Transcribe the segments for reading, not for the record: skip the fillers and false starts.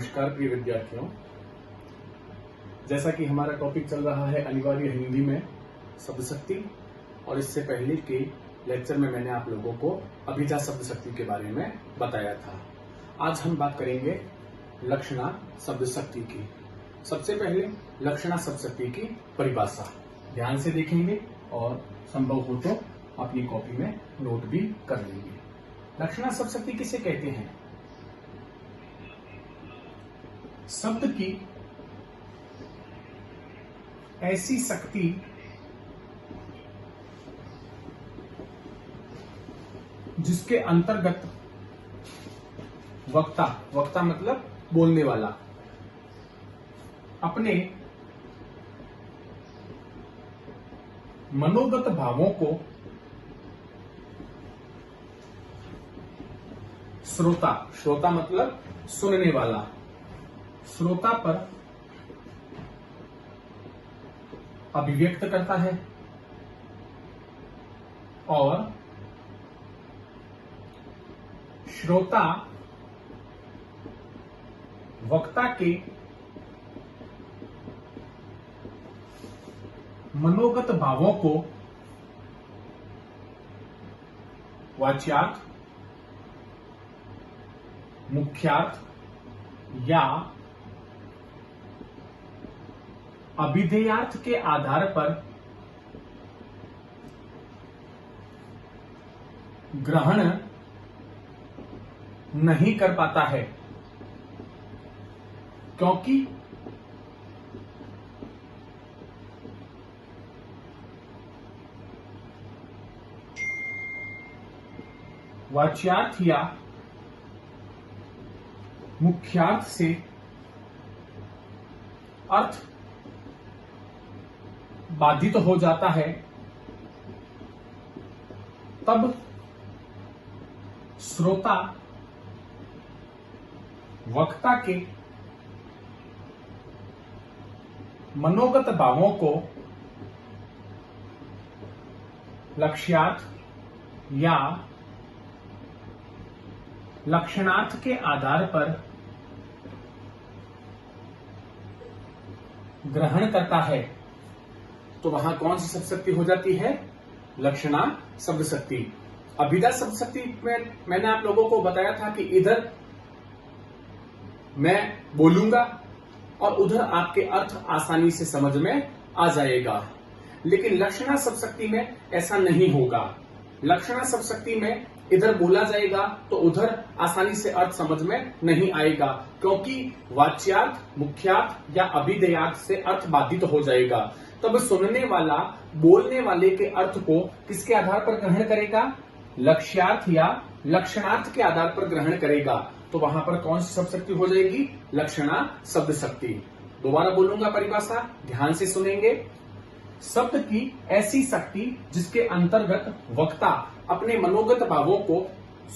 नमस्कार प्रिय विद्यार्थियों। जैसा कि हमारा टॉपिक चल रहा है अनिवार्य हिंदी में शब्द शक्ति, और इससे पहले के लेक्चर में मैंने आप लोगों को अभिजा शब्द शक्ति के बारे में बताया था। आज हम बात करेंगे लक्षणा शब्द शक्ति की। सबसे पहले लक्षणा शब्द शक्ति की परिभाषा ध्यान से देखेंगे और संभव हो तो अपनी कॉपी में नोट भी कर लेंगे। लक्षणा शब्द शक्ति किसे कहते हैं? शब्द की ऐसी शक्ति जिसके अंतर्गत वक्ता मतलब बोलने वाला अपने मनोगत भावों को श्रोता मतलब सुनने वाला, श्रोता पर अभिव्यक्त करता है और श्रोता वक्ता के मनोगत भावों को वाच्यार्थ, मुख्यार्थ या अभिधेयार्थ के आधार पर ग्रहण नहीं कर पाता है, क्योंकि वाच्यार्थ या मुख्यार्थ से अर्थ बाधित हो जाता है, तब श्रोता वक्ता के मनोगत भावों को लक्ष्यार्थ या लक्षणार्थ के आधार पर ग्रहण करता है। तो वहां कौन सी शब्द शक्ति हो जाती है? लक्षणा शब्द शक्ति। अभिधा शब्द शक्ति में मैंने आप लोगों को बताया था कि इधर मैं बोलूंगा और उधर आपके अर्थ आसानी से समझ में आ जाएगा, लेकिन लक्षणा शब्द शक्ति में ऐसा नहीं होगा। लक्षणा शब्द शक्ति में इधर बोला जाएगा तो उधर आसानी से अर्थ समझ में नहीं आएगा, क्योंकि वाच्यार्थ, मुख्यार्थ या अभिधेयार्थ से अर्थ बाधित हो जाएगा। तब सुनने वाला बोलने वाले के अर्थ को किसके आधार पर ग्रहण करेगा? लक्ष्यार्थ या लक्षणार्थ के आधार पर ग्रहण करेगा। तो वहां पर कौन सी शब्द शक्ति हो जाएगी? लक्षणा शब्द शक्ति। दोबारा बोलूंगा परिभाषा, ध्यान से सुनेंगे। शब्द की ऐसी शक्ति जिसके अंतर्गत वक्ता अपने मनोगत भावों को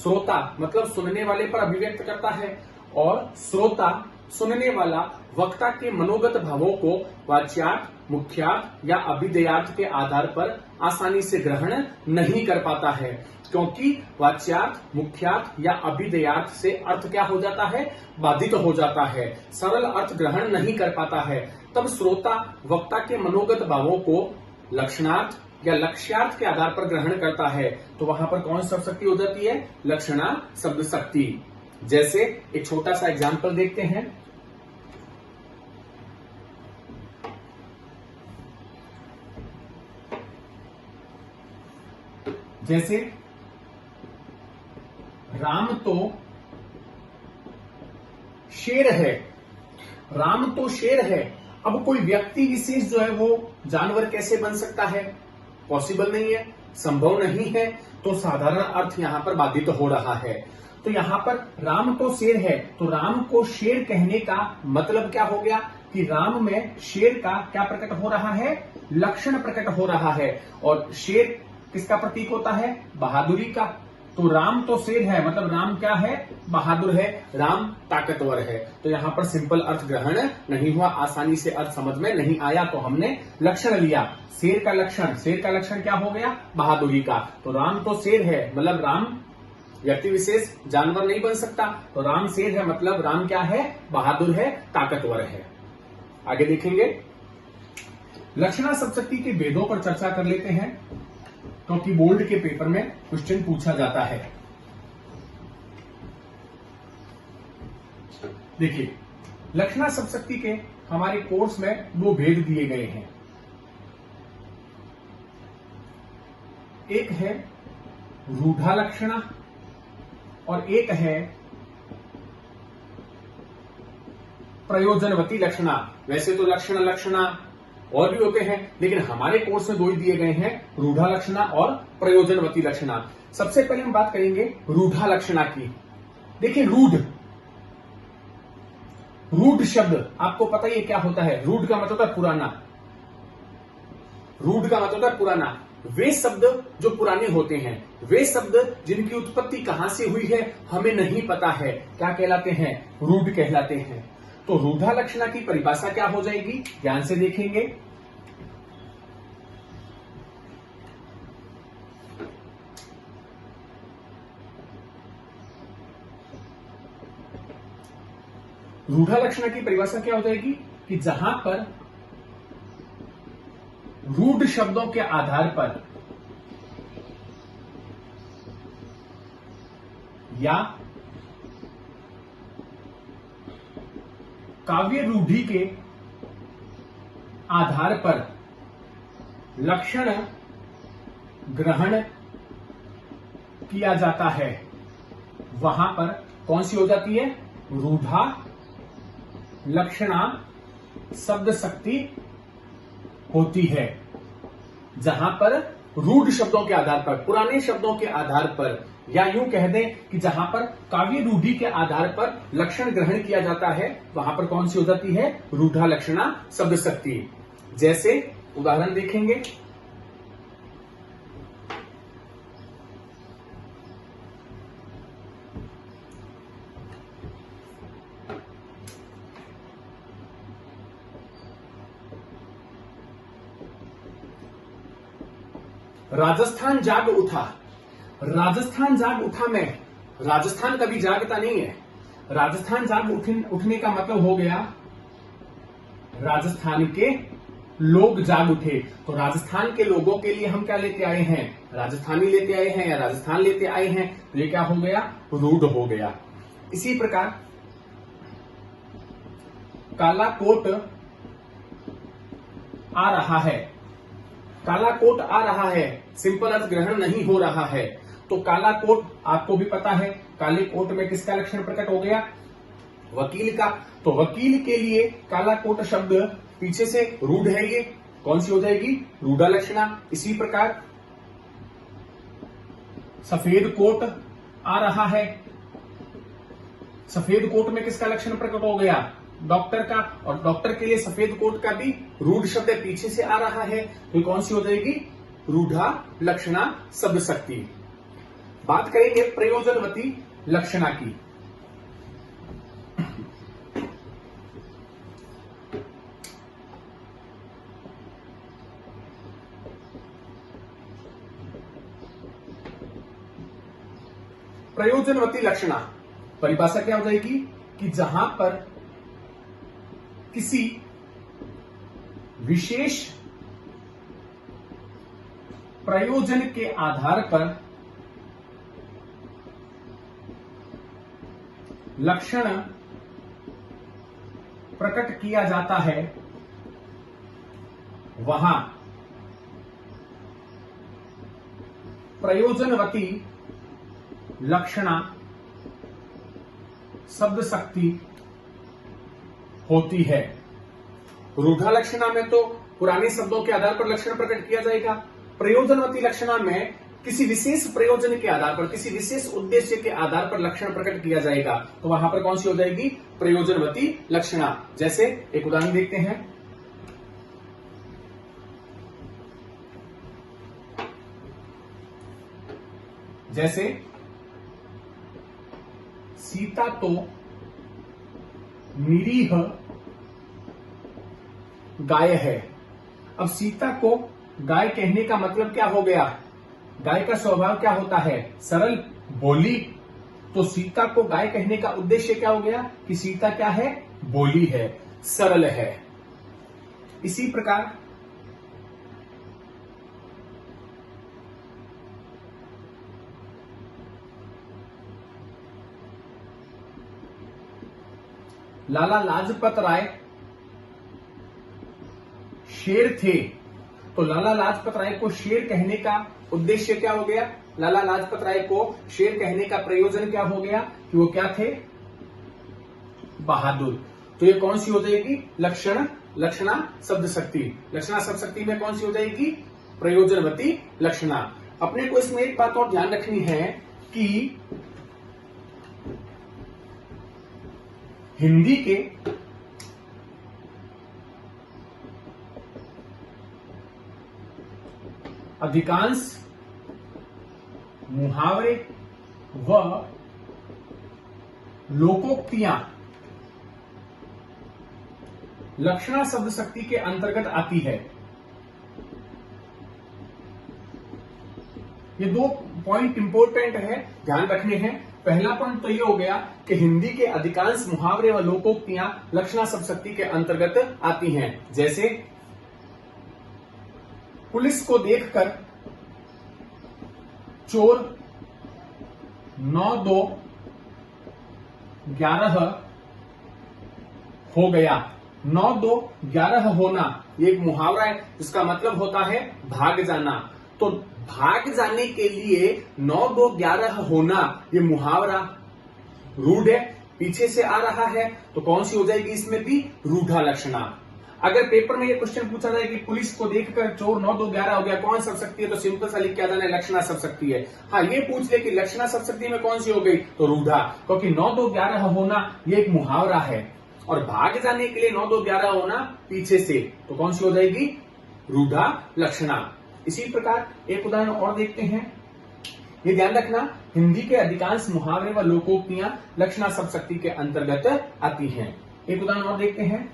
श्रोता मतलब सुनने वाले पर अभिव्यक्त करता है, और श्रोता सुनने वाला वक्ता के मनोगत भावों को वाच्यार्थ, मुख्यार्थ या अभिधेयार्थ के आधार पर आसानी से ग्रहण नहीं कर पाता है, क्योंकि वाच्यार्थ, मुख्यार्थ या अभिधेयार्थ से अर्थ क्या हो जाता है? बाधित हो जाता है, सरल अर्थ ग्रहण नहीं कर पाता है। तब श्रोता वक्ता के मनोगत भावों को लक्षणार्थ या लक्ष्यार्थ के आधार पर ग्रहण करता है। तो वहां पर कौन सी शब्द शक्ति हो जाती है? लक्षणा शब्द शक्ति। जैसे एक छोटा सा एग्जाम्पल देखते हैं। जैसे राम तो शेर है, राम तो शेर है। अब कोई व्यक्ति विशेष जो है वो जानवर कैसे बन सकता है? पॉसिबल नहीं है, संभव नहीं है। तो साधारण अर्थ यहां पर बाधित हो रहा है। तो यहां पर राम तो शेर है, तो राम को शेर कहने का मतलब क्या हो गया कि राम में शेर का क्या प्रकट हो रहा है? लक्षण प्रकट हो रहा है। और शेर किसका प्रतीक होता है? बहादुरी का। तो राम तो शेर है मतलब राम क्या है? बहादुर है, राम ताकतवर है। तो यहां पर सिंपल अर्थ ग्रहण नहीं हुआ, आसानी से अर्थ समझ में नहीं आया, तो हमने लक्षण लिया। शेर का लक्षण क्या हो गया? बहादुरी का। तो राम तो शेर है मतलब राम व्यक्ति विशेष जानवर नहीं बन सकता, तो राम सेठ है मतलब राम क्या है, बहादुर है, ताकतवर है। आगे देखेंगे, लक्षणा शब्दशक्ति के भेदों पर चर्चा कर लेते हैं, क्योंकि बोर्ड के पेपर में क्वेश्चन पूछा जाता है। देखिए, लक्षणा शब्दशक्ति के हमारे कोर्स में 2 भेद दिए गए हैं। एक है रूढ़ा लक्षणा और एक है प्रयोजनवती लक्षणा। वैसे तो लक्षणा और भी होते हैं, लेकिन हमारे कोर्स में 2 ही दिए गए हैं, रूढ़ा लक्षणा और प्रयोजनवती लक्षणा। सबसे पहले हम बात करेंगे रूढ़ा लक्षणा की। देखिए, रूढ़ शब्द आपको पता ही क्या होता है। रूढ़ का मतलब है पुराना। रूढ़ का मतलब है पुराना। वे शब्द जो पुराने होते हैं, वे शब्द जिनकी उत्पत्ति कहां से हुई है हमें नहीं पता है, क्या कहलाते हैं, रूढ़ कहलाते हैं। तो रूढ़ा लक्षणा की परिभाषा क्या हो जाएगी, ध्यान से देखेंगे। रूढ़ा लक्षणा की परिभाषा क्या हो जाएगी कि जहां पर रूढ़ शब्दों के आधार पर या काव्य रूढ़ि के आधार पर लक्षण ग्रहण किया जाता है, वहां पर कौन सी हो जाती है, रूढ़ा लक्षणा शब्द शक्ति होती है। जहां पर रूढ़ शब्दों के आधार पर, पुराने शब्दों के आधार पर, या यूं कह दें कि जहां पर काव्य रूढ़ि के आधार पर लक्षण ग्रहण किया जाता है, वहां पर कौन सी हो जाती है, रूढ़ा लक्षणा शब्द शक्ति। जैसे उदाहरण देखेंगे, राजस्थान जाग उठा। राजस्थान जाग उठा में राजस्थान कभी जागता नहीं है। राजस्थान जाग उठने का मतलब हो गया राजस्थान के लोग जाग उठे। तो राजस्थान के लोगों के लिए हम क्या लेते आए हैं, राजस्थानी लेते आए हैं या राजस्थान लेते आए हैं, तो ये क्या हो गया, रूढ़ हो गया। इसी प्रकार काला कोट आ रहा है। काला कोट आ रहा है, सिंपल अर्थ ग्रहण नहीं हो रहा है। तो काला कोट आपको भी पता है, काले कोट में किसका लक्षण प्रकट हो गया, वकील का। तो वकील के लिए काला कोट शब्द पीछे से रूढ़ है, ये कौन सी हो जाएगी, रूढ़ा लक्षणा। इसी प्रकार सफेद कोट आ रहा है, सफेद कोट में किसका लक्षण प्रकट हो गया, डॉक्टर का। और डॉक्टर के लिए सफेद कोट का भी रूढ़ शब्द पीछे से आ रहा है, तो कौन सी हो जाएगी, रूढ़ा लक्षणा शब्द शक्ति। बात करेंगे प्रयोजनवती लक्षणा की। प्रयोजनवती लक्षणा परिभाषा क्या हो जाएगी कि जहां पर किसी विशेष प्रयोजन के आधार पर लक्षण प्रकट किया जाता है, वहां प्रयोजनवती लक्षणा शब्द शक्ति होती है। रूढ़ा लक्षणा में तो पुराने शब्दों के आधार पर लक्षण प्रकट किया जाएगा। प्रयोजनवती लक्षणा में किसी विशेष प्रयोजन के आधार पर, किसी विशेष उद्देश्य के आधार पर लक्षण प्रकट किया जाएगा, तो वहां पर कौन सी हो जाएगी, प्रयोजनवती लक्षणा। जैसे एक उदाहरण देखते हैं, जैसे सीता तो निरीह गाय है। अब सीता को गाय कहने का मतलब क्या हो गया, गाय का स्वभाव क्या होता है, सरल बोली, तो सीता को गाय कहने का उद्देश्य क्या हो गया कि सीता क्या है, बोली है, सरल है। इसी प्रकार लाला लाजपत राय शेर थे, तो लाला लाजपत राय को शेर कहने का उद्देश्य क्या हो गया, लाला लाजपत राय को शेर कहने का प्रयोजन क्या हो गया कि वो क्या थे, बहादुर। तो ये कौन सी हो जाएगी, लक्षणा शब्द शक्ति। लक्षणा शब्द शक्ति में कौन सी हो जाएगी, प्रयोजनवती लक्षणा। अपने को इसमें एक बात और ध्यान रखनी है कि हिंदी के अधिकांश मुहावरे व लोकोक्तियां लक्षणा शब्द शक्ति के अंतर्गत आती है। ये दो पॉइंट इंपॉर्टेंट है, ध्यान रखने हैं। पहला पॉइंट तो ये हो गया कि हिंदी के अधिकांश मुहावरे व लोकोक्तियां लक्षणा शब्द शक्ति के अंतर्गत आती हैं। जैसे पुलिस को देखकर चोर 9-2-11 हो गया। 9-2-11 होना ये एक मुहावरा है जिसका मतलब होता है भाग जाना। तो भाग जाने के लिए 9-2-11 होना ये मुहावरा रूढ़ है, पीछे से आ रहा है, तो कौन सी हो जाएगी इसमें भी, रूढ़ा लक्षणा। अगर पेपर में ये क्वेश्चन पूछा जाए कि पुलिस को देखकर चोर 9-2-11 हो गया, कौन शब्द शक्ति है, तो सिंपल सा लिख के आ जाना लक्षणा शब्द शक्ति है। हाँ, ये पूछ ले कि लक्षणा शब्द शक्ति में कौन सी हो गई, तो रूढ़ा, क्योंकि 9-2-11 होना ये एक मुहावरा है और भाग जाने के लिए 9-2-11 होना पीछे से, तो कौन सी हो जाएगी, रूढ़ा लक्षणा। इसी प्रकार एक उदाहरण और देखते हैं। ये ध्यान रखना, हिंदी के अधिकांश मुहावरे व लोकोक्तियां लक्षणा शब्द शक्ति के अंतर्गत आती हैं। एक उदाहरण और देखते हैं।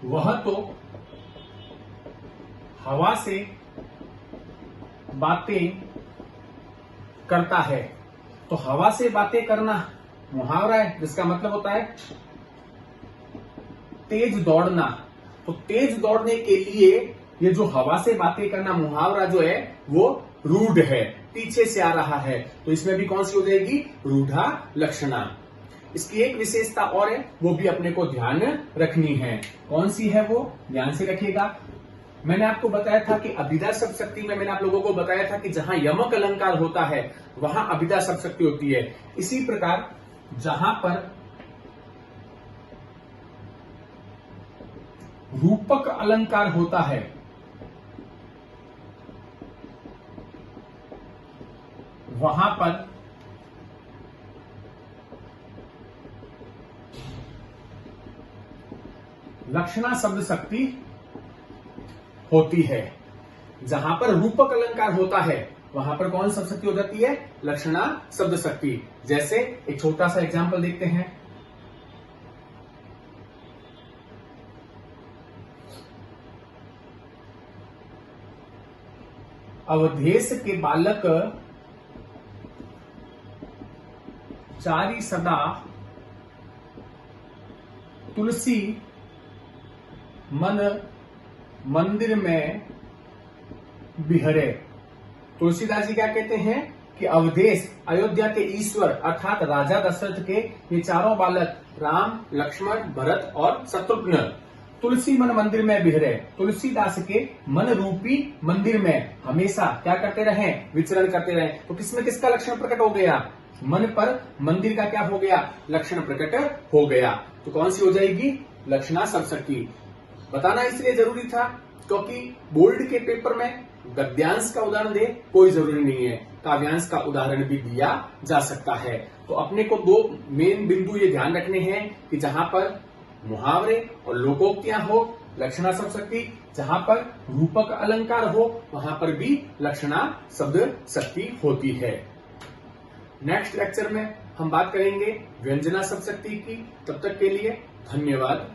वह तो हवा से बातें करता है, तो हवा से बातें करना मुहावरा है जिसका मतलब होता है तेज दौड़ना। तो तेज दौड़ने के लिए ये जो हवा से बातें करना मुहावरा जो है वो रूढ़ है, पीछे से आ रहा है, तो इसमें भी कौन सी हो जाएगी, रूढ़ा लक्षणा। इसकी एक विशेषता और है, वो भी अपने को ध्यान रखनी है। कौन सी है वो, ध्यान से रखिएगा। मैंने आपको बताया था कि अभिधा शब्द शक्ति में मैंने आप लोगों को बताया था कि जहां यमक अलंकार होता है वहां अभिधा शब्द शक्ति होती है। इसी प्रकार जहां पर रूपक अलंकार होता है वहां पर लक्षणा शब्द शक्ति होती है। जहां पर रूपक अलंकार होता है वहां पर कौन शब्द शक्ति हो जाती है, लक्षणा शब्द शक्ति। जैसे एक छोटा सा एग्जांपल देखते हैं। अवधेश के बालक चारी सदा तुलसी मन मंदिर में बिहरे। तुलसीदास जी क्या कहते हैं कि अवधेश, अयोध्या के ईश्वर अर्थात राजा दशरथ के ये चारों बालक राम, लक्ष्मण, भरत और शत्रुघ्न तुलसी मन मंदिर में बिहरे। तुलसीदास के मन रूपी मंदिर में हमेशा क्या करते रहे, विचरण करते रहे। तो किसमें किसका लक्षण प्रकट हो गया, मन पर मंदिर का क्या हो गया, लक्षण प्रकट हो गया। तो कौन सी हो जाएगी, लक्षणा शब्द शक्ति। बताना इसलिए जरूरी था क्योंकि बोर्ड के पेपर में गद्यांश का उदाहरण दे कोई जरूरी नहीं है, काव्यांश का उदाहरण भी दिया जा सकता है। तो अपने को दो मेन बिंदु ये ध्यान रखने हैं कि जहां पर मुहावरे और लोकोक्तियां हो लक्षणा शब्द शक्ति, जहां पर रूपक अलंकार हो वहां पर भी लक्षणा शब्द शक्ति होती है। नेक्स्ट लेक्चर में हम बात करेंगे व्यंजना शब्द शक्ति की। तब तक के लिए धन्यवाद।